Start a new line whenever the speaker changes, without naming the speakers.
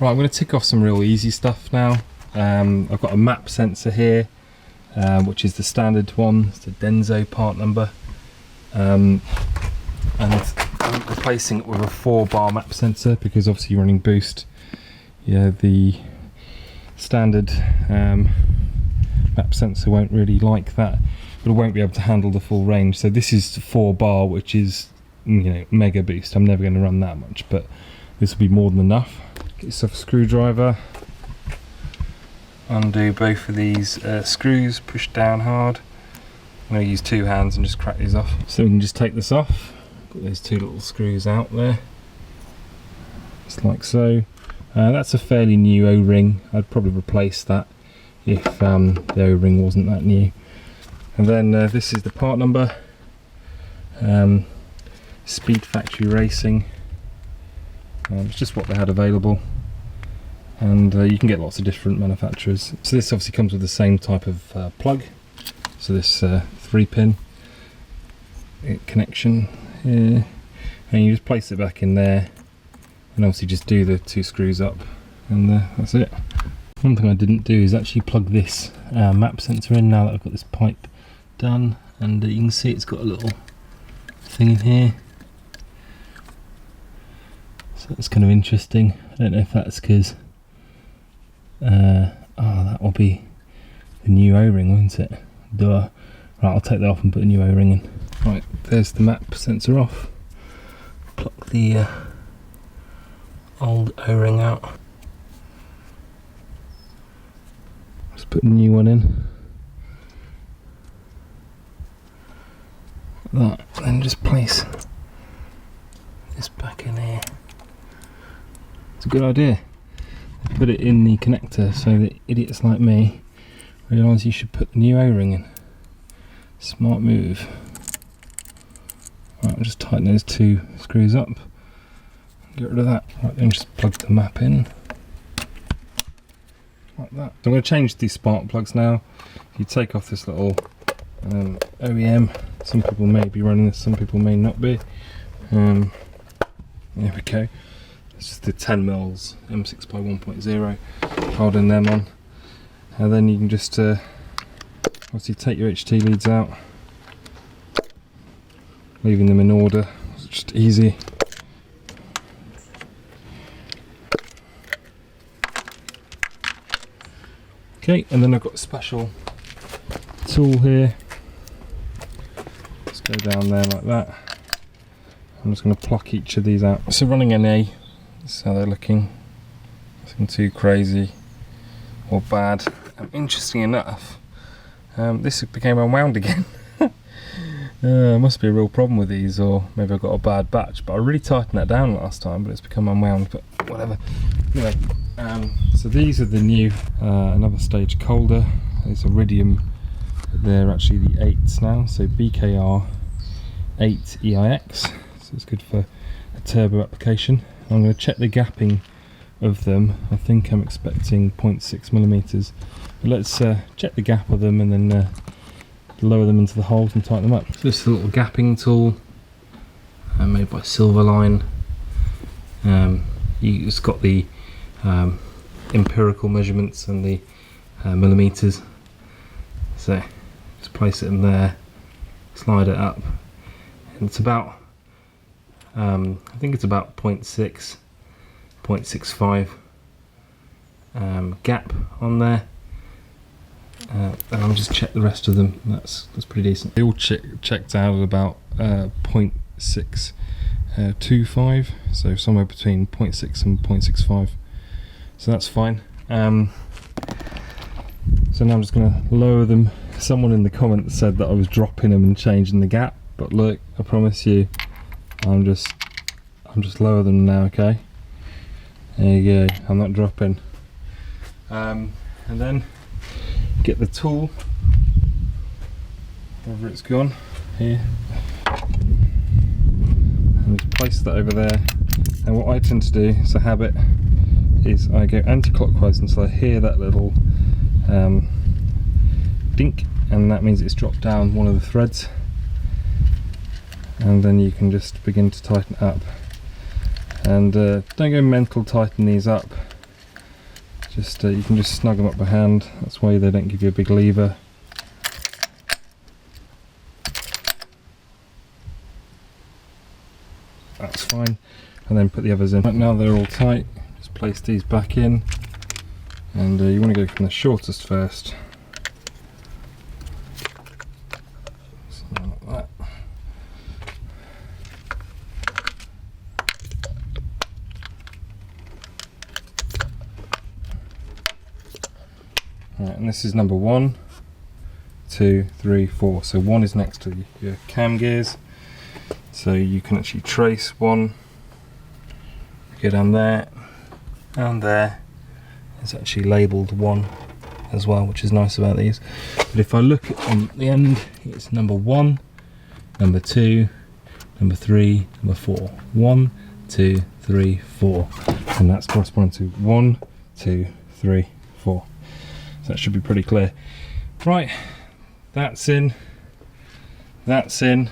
Right, I'm going to tick off some real easy stuff now. I've got a map sensor here, which is the standard one. It's the Denso part number, and I'm replacing it with a 4-bar map sensor because obviously you're running boost. Yeah, the standard map sensor won't really like that, but it won't be able to handle the full range. So this is 4-bar, which is, you know, mega boost. I'm never going to run that much, but this will be more than enough. Get yourself a screwdriver, undo both of these screws, push down hard. I'm going to use 2 hands and just crack these off. So we can just take this off, put those 2 little screws out there, just like so. That's a fairly new O-ring. I'd probably replace that if the O-ring wasn't that new. And then this is the part number, Speed Factory Racing. It's just what they had available, and you can get lots of different manufacturers. So this obviously comes with the same type of plug. So this 3-pin connection here, and you just place it back in there, and obviously just do the 2 screws up, and that's it. One thing I didn't do is actually plug this map sensor in now that I've got this pipe done, and you can see it's got a little thing in here. So that's kind of interesting. I don't know if that's because oh, that will be the new O-ring, won't it? Duh. Right, I'll take that off and put a new O-ring in. Right, there's the map sensor off. Pluck the old O-ring out. Just put a new one in. Like that, and then just place this back in here. It's a good idea. Put it in the connector so that idiots like me realise you should put the new O-ring in. Smart move. Right, I'll just tighten those 2 screws up. Get rid of that. Right, then just plug the map in. Like that. So I'm going to change these spark plugs now. If you take off this little OEM, some people may be running this, some people may not be. There we go. It's just the 10 mils M6 by 1.0, holding them on, and then you can just obviously take your HT leads out, leaving them in order. It's just easy. Okay, and then I've got a special tool here. Just go down there like that. I'm just going to pluck each of these out. So running NA, that's how they're looking. Nothing too crazy or bad. Interesting enough, this became unwound again. Must be a real problem with these, or maybe I've got a bad batch, but I really tightened that down last time, but it's become unwound, but whatever. Anyway, so these are the new, another stage colder. These iridium, they're actually the 8s now, so BKR 8EIX, so it's good for a turbo application. I'm going to check the gapping of them. I think I'm expecting 0.6 millimeters, but let's check the gap of them and then lower them into the holes and tighten them up. So this is a little gapping tool made by Silverline. It's got the empirical measurements and the millimeters. So just place it in there, slide it up, and it's about I think it's about 0.6, 0.65 gap on there. And I'll just check the rest of them. That's pretty decent. They all checked out at about 0.625, so somewhere between 0.6 and 0.65. So that's fine. So now I'm just going to lower them. Someone in the comments said that I was dropping them and changing the gap, but look, I promise you, I'm just lower them now. Okay, there you go. I'm not dropping. And then get the tool, wherever it's gone, here, and just place that over there. And what I tend to do, it's a habit, is I go anti-clockwise until I hear that little dink, and that means it's dropped down one of the threads, and then you can just begin to tighten it up. And don't go mental tighten these up, Just you can just snug them up by hand. That's why they don't give you a big lever. That's fine. And then put the others in. Right now they're all tight. Just place these back in, and you want to go from the shortest first. Something like that. Right, and this is number 1, 2, 3, 4. So 1 is next to your cam gears. So you can actually trace 1, go down there, and there. It's actually labelled 1 as well, which is nice about these. But if I look on the end, it's number 1, number 2, number 3, number 4. 1, 2, 3, 4. And that's corresponding to 1, 2, 3, 4. So that should be pretty clear. Right, that's in, that's in.